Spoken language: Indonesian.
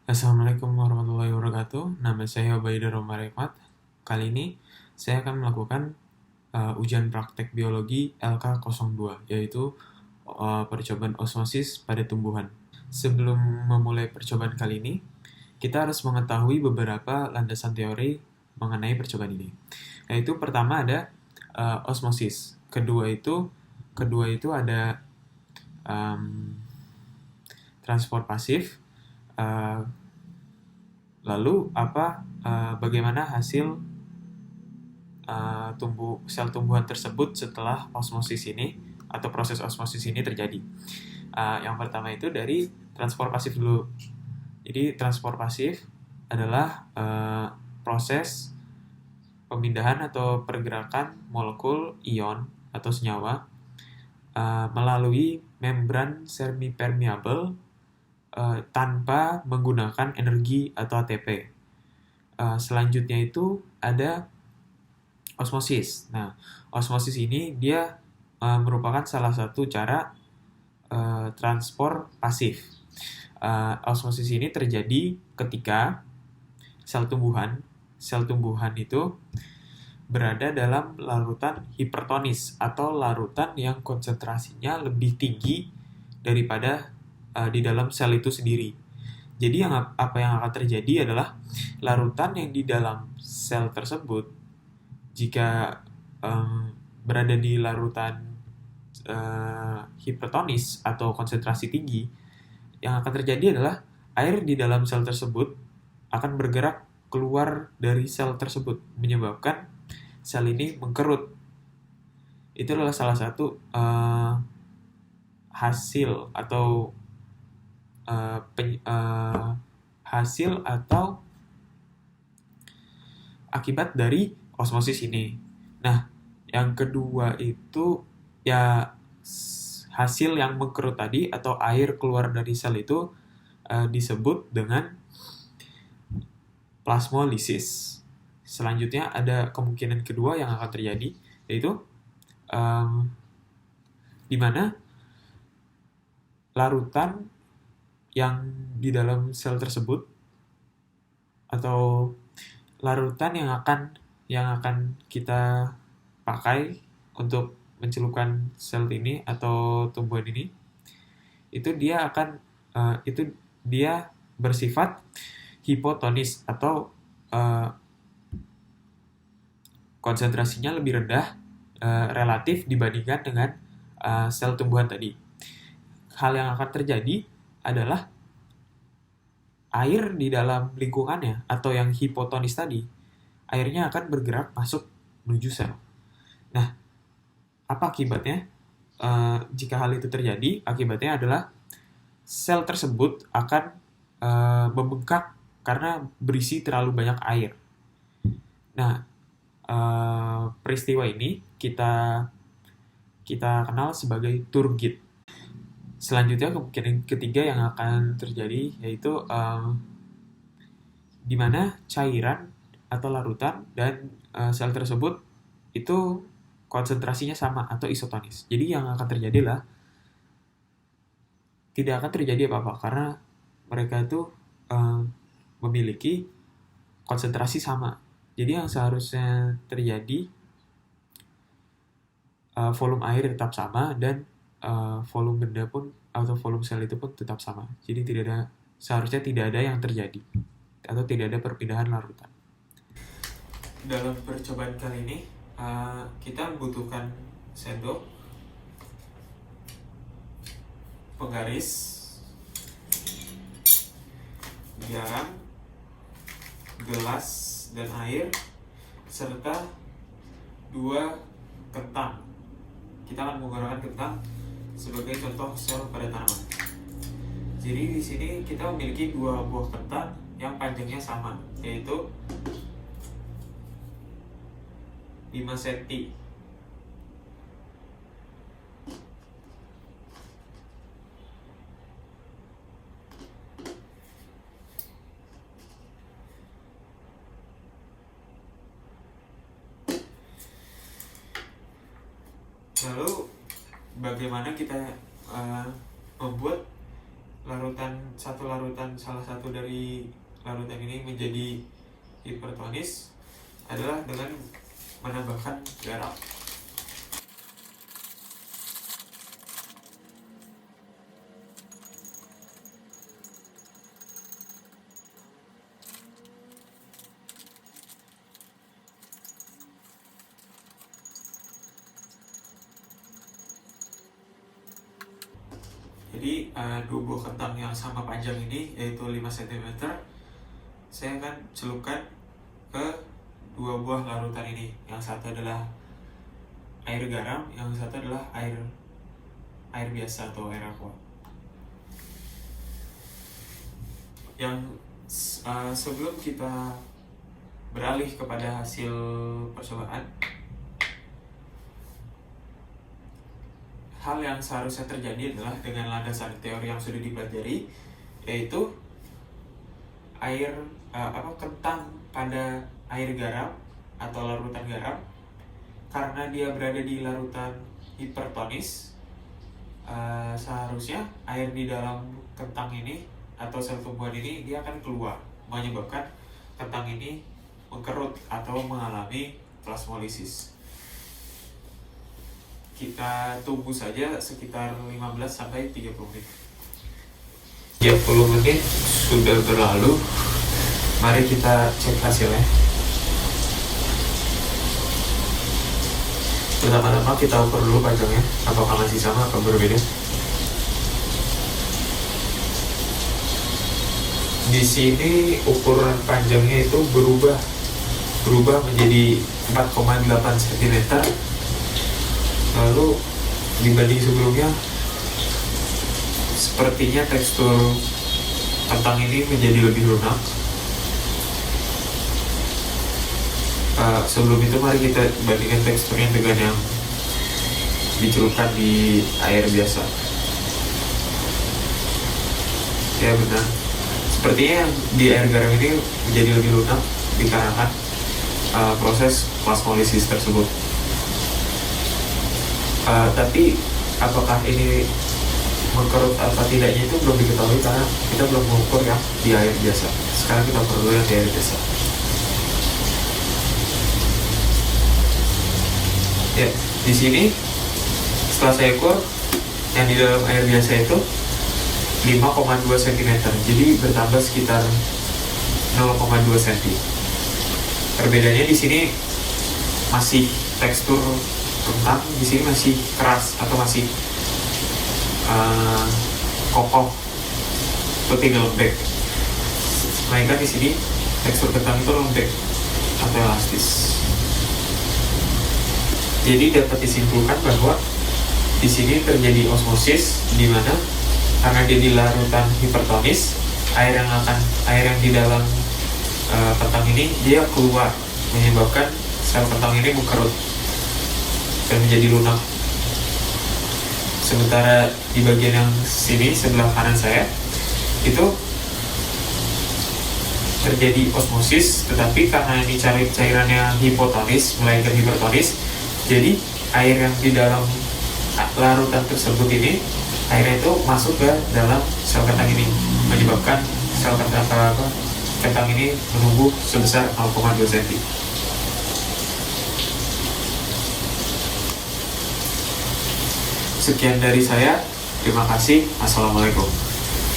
Assalamualaikum warahmatullahi wabarakatuh. Nama saya Ubaidur Romar Ahmad. Kali ini saya akan melakukan ujian praktek biologi LK02, yaitu percobaan osmosis pada tumbuhan. Sebelum memulai percobaan kali ini, kita harus mengetahui beberapa landasan teori mengenai percobaan ini. Yaitu pertama ada osmosis. Kedua itu ada um, transport pasif. Lalu bagaimana hasil sel tumbuhan tersebut setelah osmosis ini atau proses osmosis ini terjadi. Yang pertama itu dari transport pasif dulu. Jadi transport pasif adalah proses pemindahan atau pergerakan molekul ion atau senyawa melalui membran semi-permeable tanpa menggunakan energi atau ATP. Selanjutnya itu ada osmosis. Nah, osmosis ini dia merupakan salah satu cara transport pasif. Osmosis ini terjadi ketika sel tumbuhan itu berada dalam larutan hipertonis atau larutan yang konsentrasinya lebih tinggi daripada di dalam sel itu sendiri. Jadi apa yang akan terjadi adalah larutan yang di dalam sel tersebut, jika berada di larutan hipertonis atau konsentrasi tinggi, yang akan terjadi adalah air di dalam sel tersebut akan bergerak keluar dari sel tersebut, menyebabkan sel ini mengkerut. Itu adalah salah satu hasil atau akibat dari osmosis ini. Nah, yang kedua itu ya hasil yang mengkerut tadi atau air keluar dari sel itu disebut dengan plasmolisis. Selanjutnya ada kemungkinan kedua yang akan terjadi, yaitu di mana larutan yang di dalam sel tersebut atau larutan yang akan kita pakai untuk mencelupkan sel ini atau tumbuhan ini, itu dia bersifat hipotonis atau konsentrasinya lebih rendah relatif dibandingkan dengan sel tumbuhan tadi. Hal yang akan terjadi adalah air di dalam lingkungannya atau yang hipotonis tadi, airnya akan bergerak masuk menuju sel. Nah, apa akibatnya? Jika hal itu terjadi, akibatnya adalah sel tersebut akan membengkak karena berisi terlalu banyak air. Nah, peristiwa ini kita kenal sebagai turgid. Selanjutnya kemungkinan ketiga yang akan terjadi yaitu di mana cairan atau larutan dan sel tersebut itu konsentrasinya sama atau isotonis. Jadi yang akan terjadi adalah tidak akan terjadi apa-apa karena mereka itu memiliki konsentrasi sama. Jadi yang seharusnya terjadi volume air tetap sama dan volume benda pun atau volume sel itu pun tetap sama. Jadi seharusnya tidak ada yang terjadi atau tidak ada perpindahan larutan. Dalam percobaan kali ini kita membutuhkan sendok, penggaris, garam, gelas dan air, serta 2 kentang. Kita akan menggunakan kentang sebagai contoh sel pada tanaman. Jadi di sini kita memiliki 2 buah kentang yang panjangnya sama, yaitu 5 cm. Lalu bagaimana kita membuat salah satu dari larutan ini menjadi hipertonis adalah dengan menambahkan garam. Jadi dua buah kentang yang sama panjang ini, yaitu 5 cm, saya akan celupkan ke dua buah larutan ini. Yang satu adalah air garam, yang satu adalah air biasa atau air aqua. Sebelum kita beralih kepada hasil percobaan, hal yang seharusnya terjadi adalah dengan landasan teori yang sudah dipelajari, yaitu kentang pada air garam atau larutan garam, karena dia berada di larutan hipertonis, seharusnya air di dalam kentang ini atau sel tumbuhan ini dia akan keluar, menyebabkan kentang ini mengkerut atau mengalami plasmolisis. Kita tunggu saja sekitar 15-30 menit. 30 menit sudah berlalu. Mari kita cek hasilnya. Pertama-tama kita ukur dulu panjangnya, apakah masih sama atau berbeda. Di sini ukuran panjangnya itu berubah menjadi 4,8 cm. Lalu dibanding sebelumnya, sepertinya tekstur kentang ini menjadi lebih lunak. Sebelum itu mari kita bandingkan teksturnya dengan yang dicelupkan di air biasa. Ya benar, sepertinya yang di air garam ini menjadi lebih lunak dikarenakan proses plasmolisis tersebut. Tapi apakah ini mengkerut atau tidaknya itu belum diketahui karena kita belum mengukur yang di air biasa. Sekarang kita ukur dulu yang di air biasa. Ya, di sini setelah saya ukur yang di dalam air biasa itu 5,2 cm, jadi bertambah sekitar 0,2 cm. Perbedaannya di sini masih tekstur kentang di sini masih keras atau masih kokoh atau tidak lembek. Melainkan di sini tekstur kentang itu lembek atau elastis. Jadi dapat disimpulkan bahwa di sini terjadi osmosis, di mana karena dia di larutan hipertonis, air yang di dalam kentang ini dia keluar, menyebabkan sel kentang ini mengkerut dan menjadi lunak. Sementara di bagian yang sini sebelah kanan saya itu terjadi osmosis, tetapi karena ini cairannya hipotonis melainkan hipertonis, jadi air yang di dalam larutan tersebut ini, airnya itu masuk ke dalam sel kentang ini, menyebabkan sel kentang ini menumbuh sebesar 0,2 cm. Sekian dari saya, terima kasih. Assalamualaikum.